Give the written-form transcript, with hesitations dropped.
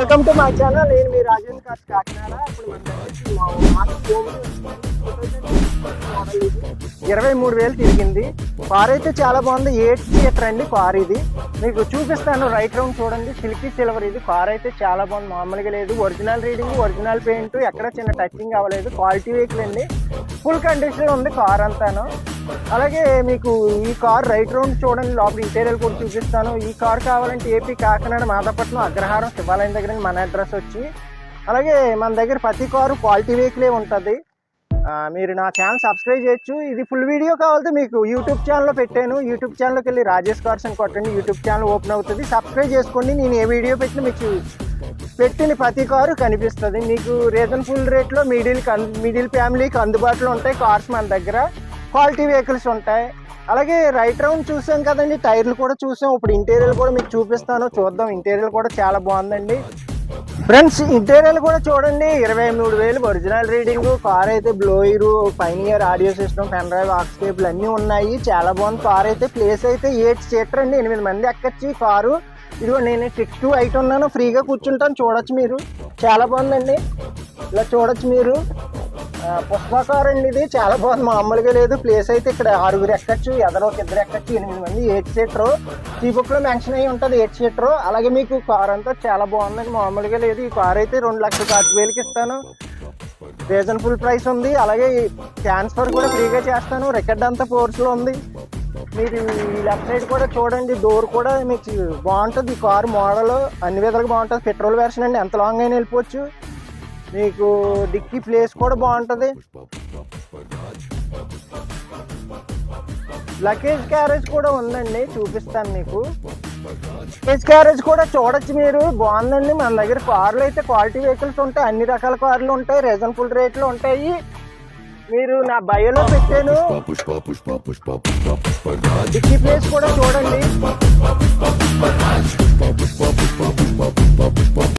Welcome to my channel. నేను మీ Rajendra cars Kakinada. ఇప్పుడు మన దగ్గర 23,000 తిరిగింది. కార్ అయితే చాలా బాగుంది. 8 సీటర్ అండి కార్. ఇది మీకు చూపిస్తాను. రైట్ రౌండ్ చూడండి. Silky silver. ఇది కార్ అయితే చాలా బాగుంది, మామూలుగా లేదు. ఒరిజినల్ రీడింగ్, ఒరిజినల్ పెయింట్, ఎక్కడ చిన్న టచింగ్ అవ్వలేదు. క్వాలిటీ వెహికల్ అండి. ఫుల్ కండిషన్ ఉంది కార్ అంతాను. అలాగే మీకు ఈ కార్ రైట్ రౌండ్ చూడండి. లోపల ఇంటీరియర్ కూడా చూపిస్తాను. ఈ కార్ కావాలంటే ఏపీ కాకినాడ మాదాపట్నం అగ్రహారం శివాలయం దగ్గర మన అడ్రస్ వచ్చి. అలాగే మన దగ్గర ప్రతి కారు క్వాలిటీ వెహికలే ఉంటుంది. మీరు నా ఛానల్ సబ్స్క్రైబ్ చేయొచ్చు. ఇది ఫుల్ వీడియో కావాలంటే మీకు యూట్యూబ్ ఛానల్లో పెట్టాను. యూట్యూబ్ ఛానల్కి వెళ్ళి రాజేష్ కార్స్ అని కొట్టండి. యూట్యూబ్ ఛానల్ ఓపెన్ అవుతుంది. సబ్స్క్రైబ్ చేసుకోండి. నేను ఏ వీడియో పెట్టినా మీకు పెట్టిన ప్రతి కారు కనిపిస్తుంది. మీకు రీజనబుల్ రేట్లో మిడిల్ ఫ్యామిలీకి అందుబాటులో ఉంటాయి కార్స్ మన దగ్గర. క్వాలిటీ వెహికల్స్ ఉంటాయి. అలాగే రైట్ రౌండ్ చూసాం కదండి, టైర్లు కూడా చూసాం. ఇప్పుడు ఇంటీరియర్ కూడా మీకు చూపిస్తాను, చూద్దాం. ఇంటీరియర్ కూడా చాలా బాగుందండి ఫ్రెండ్స్. ఇంటీరియర్ కూడా చూడండి. 23,000 ఒరిజినల్ రీడింగ్. కార్ అయితే blower, Pioneer audio system, pen drive, aux cable అన్నీ ఉన్నాయి. చాలా బాగుంది కార్ అయితే. ప్లేస్ అయితే 8 సీటర్ అండి. 8 మంది ఎక్కచ్చి కారు. ఇదిగో నేను 6 to 8 ఉన్నాను. ఫ్రీగా కూర్చుంటాను. చూడొచ్చు మీరు. చాలా బాగుందండి. ఇలా చూడొచ్చు మీరు. పుష్ప కార్ అండి. ఇది చాలా బాగుంది, మామూలుగా లేదు. ప్లేస్ అయితే ఇక్కడ 6 ఎక్కచ్చు, ఎదరో 2 ఎక్కచ్చు. 8 మంది 8 సీటరు. ఈ బుక్ లో మెన్షన్ అయ్యి ఉంటుంది 8 సీటరు. అలాగే మీకు కార్ అంతా చాలా బాగుందండి, మామూలుగా లేదు. ఈ కార్ అయితే 2,40,000 ఇస్తాను. రీజనబుల్ ప్రైస్ ఉంది. అలాగే ట్రాన్స్ఫర్ కూడా ఫ్రీగా చేస్తాను. రికార్డ్ అంతా ఫోర్స్లో ఉంది. మీరు ఈ లెఫ్ట్ సైడ్ కూడా చూడండి. డోర్ కూడా మీకు బాగుంటుంది. ఈ కార్ మోడల్ అన్ని విధాలుగా బాగుంటుంది. పెట్రోల్ వెర్షన్ అండి, ఎంత లాంగ్ అయినా వెళ్ళిపోవచ్చు. మీకు డిక్కీ ప్లేస్ కూడా బాగుంటుంది. లగేజ్ క్యారేజ్ కూడా ఉందండి, చూపిస్తాను మీకు. లగేజ్ క్యారేజ్ కూడా చూడొచ్చు మీరు. బాగుందండి. మన దగ్గర కార్లు అయితే క్వాలిటీ వెహికల్స్ ఉంటాయి. అన్ని రకాల కార్లు ఉంటాయి. రీజనబుల్ రేట్లు ఉంటాయి. మీరు నా బయోలో పెట్టాను. డిక్కీ ప్లేస్ కూడా చూడండి.